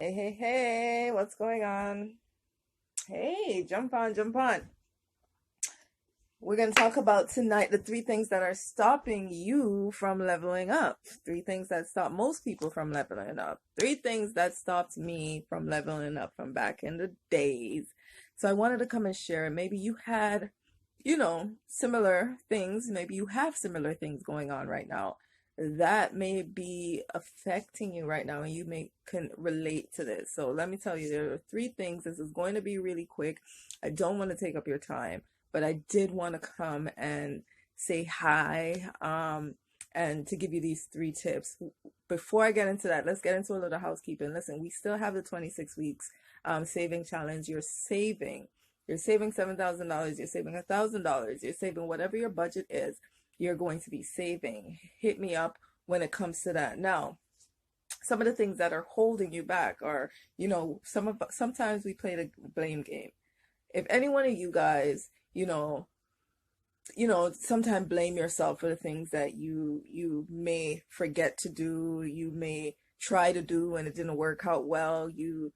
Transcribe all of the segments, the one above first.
Hey, hey, hey, what's going on? Hey, jump on, jump on. We're going to talk about tonight the three things that are stopping you from leveling up. Three things that stop most people from leveling up. Three things that stopped me from leveling up from back in the days. So I wanted to come and share. Maybe you had, similar things. Maybe you have similar things going on right now that may be affecting you right now, and you can relate to this. So let me tell you, there are three things. This is going to be really quick. I don't want to take up your time, but I did want to come and say hi, and to give you these three tips. Before I get into that, let's get into a little housekeeping. Listen, we still have the 26 weeks saving challenge. You're saving $7,000. You're saving $1,000. You're saving whatever your budget is. You're going to be saving. Hit me up when it comes to that. Now, some of the things that are holding you back are, sometimes we play the blame game. If any one of you guys, sometimes blame yourself for the things that you may forget to do, you may try to do and it didn't work out well, you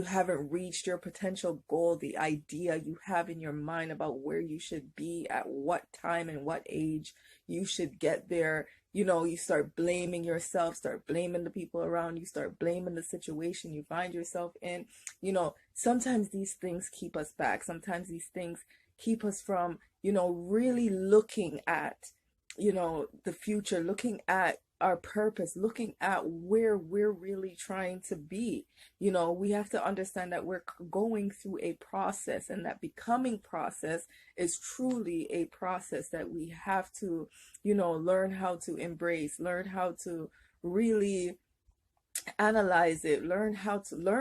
haven't reached your potential goal, the idea you have in your mind about where you should be at what time and what age you should get there. You start blaming yourself, start blaming the people around you, start blaming the situation you find yourself in. Sometimes these things keep us back. Sometimes these things keep us from, really looking at, the future, looking at our purpose, looking at where we're really trying to be. We have to understand that we're going through a process, and that becoming process is truly a process that we have to, learn how to embrace, learn how to really analyze it, learn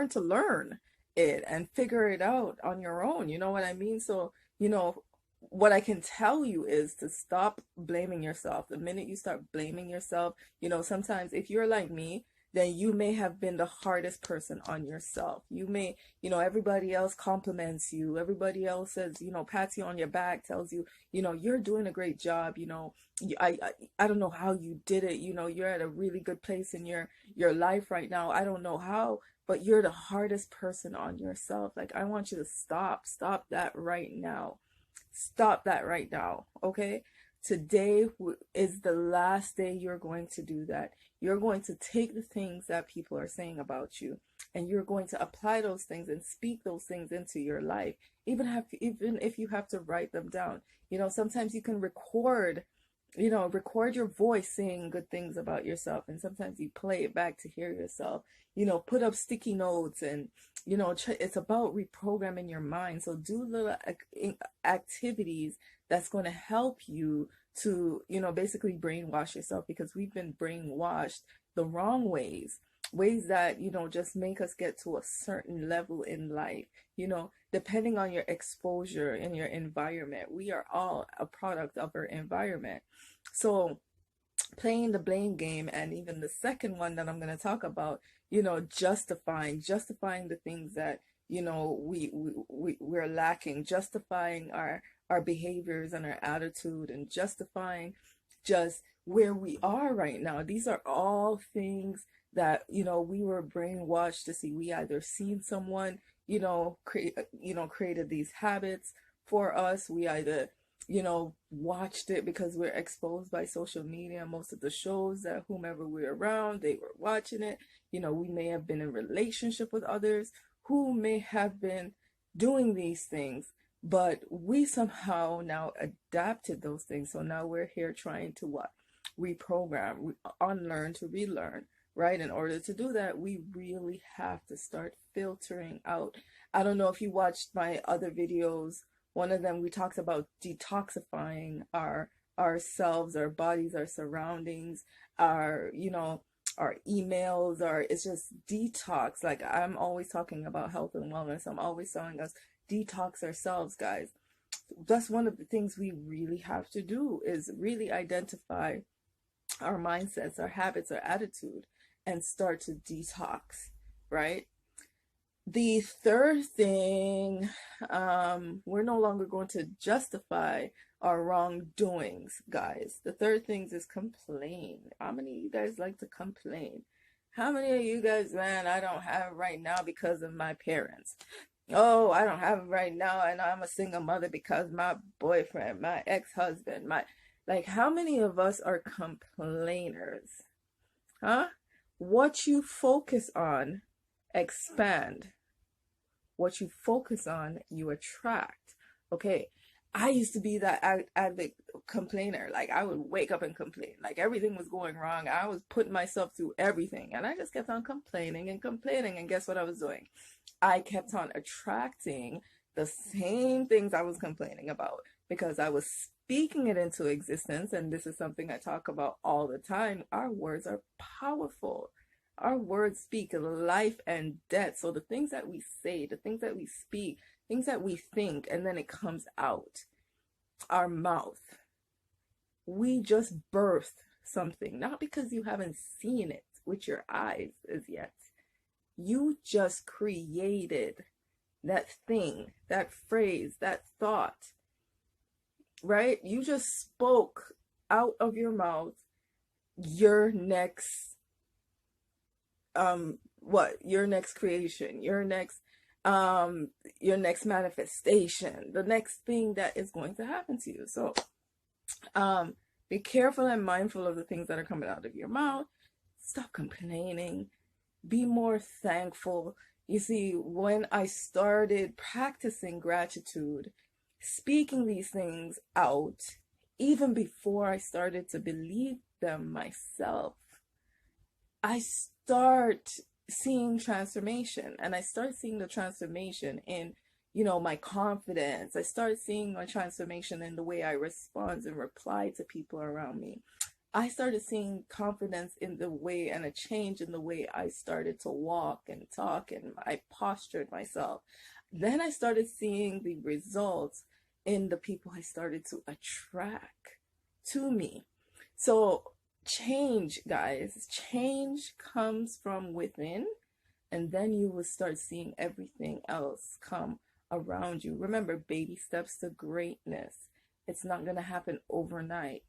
to learn it and figure it out on your own. You know what I mean? So, what I can tell you is to stop blaming yourself. The minute you start blaming yourself, sometimes if you're like me, then you may have been the hardest person on yourself. You may, everybody else compliments you. Everybody else says, pats you on your back, tells you, you're doing a great job. I don't know how you did it. You're at a really good place in your life right now. I don't know how, but you're the hardest person on yourself. Like, I want you to stop that right now. Stop that right now, okay? Today is the last day you're going to do that. You're going to take the things that people are saying about you, and you're going to apply those things and speak those things into your life. Even if you have to write them down. Sometimes you can record your voice saying good things about yourself, and sometimes you play it back to hear yourself. Put up sticky notes, and it's about reprogramming your mind. So do little activities that's going to help you to basically brainwash yourself, because we've been brainwashed the wrong ways that just make us get to a certain level in life. Depending on your exposure and your environment, we are all a product of our environment. So playing the blame game, and even the second one that I'm going to talk about, justifying the things that we're lacking, justifying our behaviors and our attitude, and justifying just where we are right now. These are all things that we were brainwashed to see. We either seen someone created these habits for us. We either watched it because we're exposed by social media. Most of the shows that whomever we're around, they were watching it. We may have been in relationship with others who may have been doing these things, but we somehow now adapted those things. So now we're here trying to what? Reprogram, unlearn to relearn, right? In order to do that, we really have to start filtering out. I don't know if you watched my other videos. One of them, we talked about detoxifying ourselves, our bodies, our surroundings, our emails, it's just detox. Like, I'm always talking about health and wellness. I'm always telling us detox ourselves, guys. That's one of the things we really have to do, is really identify our mindsets, our habits, our attitude, and start to detox, right? The third thing, we're no longer going to justify our wrongdoings, guys. The third thing is complain. How many of you guys like to complain? How many of you guys, man, I don't have it right now because of my parents. Oh, I don't have it right now, and I'm a single mother because my boyfriend, my ex-husband, like, how many of us are complainers? Huh? What you focus on, expand. What you focus on, you attract. Okay. I used to be that avid complainer. Like, I would wake up and complain. Like, everything was going wrong. I was putting myself through everything. And I just kept on complaining and complaining. And guess what I was doing? I kept on attracting the same things I was complaining about because I was speaking it into existence. And this is something I talk about all the time. Our words are powerful. Our words speak life and death. So the things that we say, the things that we speak, things that we think, and then it comes out our mouth. We just birthed something, not because you haven't seen it with your eyes as yet. You just created that thing, that phrase, that thought, right? You just spoke out of your mouth your next your next creation, your next manifestation, the next thing that is going to happen to you. So be careful and mindful of the things that are coming out of your mouth. Stop complaining. Be more thankful. You see, when I started practicing gratitude, speaking these things out, even before I started to believe them myself, I start seeing transformation, and I start seeing the transformation in, my confidence. I start seeing my transformation in the way I respond and reply to people around me. I started seeing confidence in the way and a change in the way I started to walk and talk, and I postured myself. Then I started seeing the results in the people I started to attract to me. So change, guys, change comes from within, and then you will start seeing everything else come around you. Remember, baby steps to greatness. It's not going to happen overnight.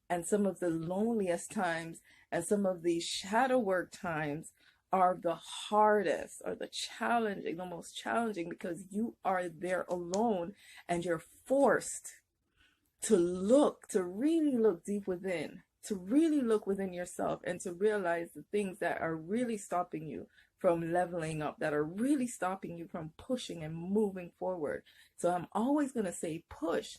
And some of the loneliest times and some of the shadow work times are the hardest, or the challenging, the most challenging, because you are there alone and you're forced to really look deep within, to really look within yourself, and to realize the things that are really stopping you from leveling up, that are really stopping you from pushing and moving forward. So I'm always going to say push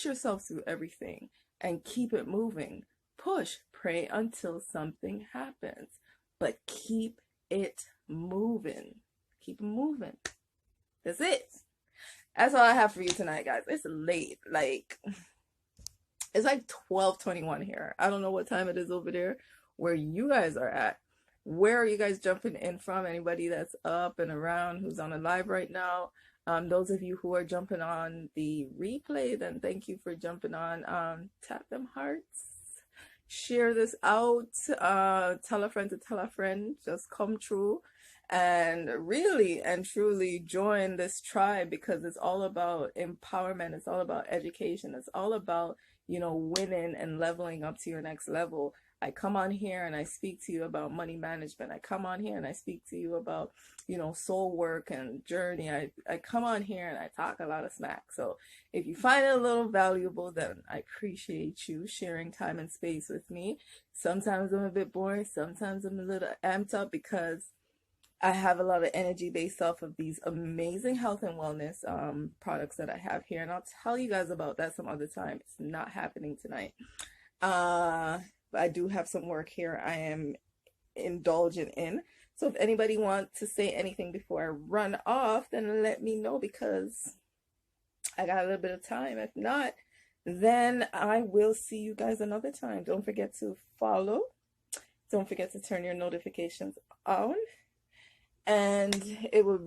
yourself through everything and keep it moving. Push, pray until something happens, but keep it moving. Keep it moving. That's it. That's all I have for you tonight, guys. It's late. It's like 12:21 here. I don't know what time it is over there where you guys are at. Where are you guys jumping in from? Anybody that's up and around who's on a live right now? Those of you who are jumping on the replay, then thank you for jumping on. Tap them hearts. Share this out. Tell a friend to tell a friend. Just come true and really and truly join this tribe, because it's all about empowerment. It's all about education. It's all about, winning and leveling up to your next level. I come on here and I speak to you about money management. I come on here and I speak to you about, soul work and journey. I come on here and I talk a lot of smack. So if you find it a little valuable, then I appreciate you sharing time and space with me. Sometimes I'm a bit boring. Sometimes I'm a little amped up because I have a lot of energy based off of these amazing health and wellness products that I have here. And I'll tell you guys about that some other time. It's not happening tonight. But I do have some work here I am indulging in. So if anybody wants to say anything before I run off, then let me know, because I got a little bit of time. If not, then I will see you guys another time. Don't forget to follow. Don't forget to turn your notifications on. And it will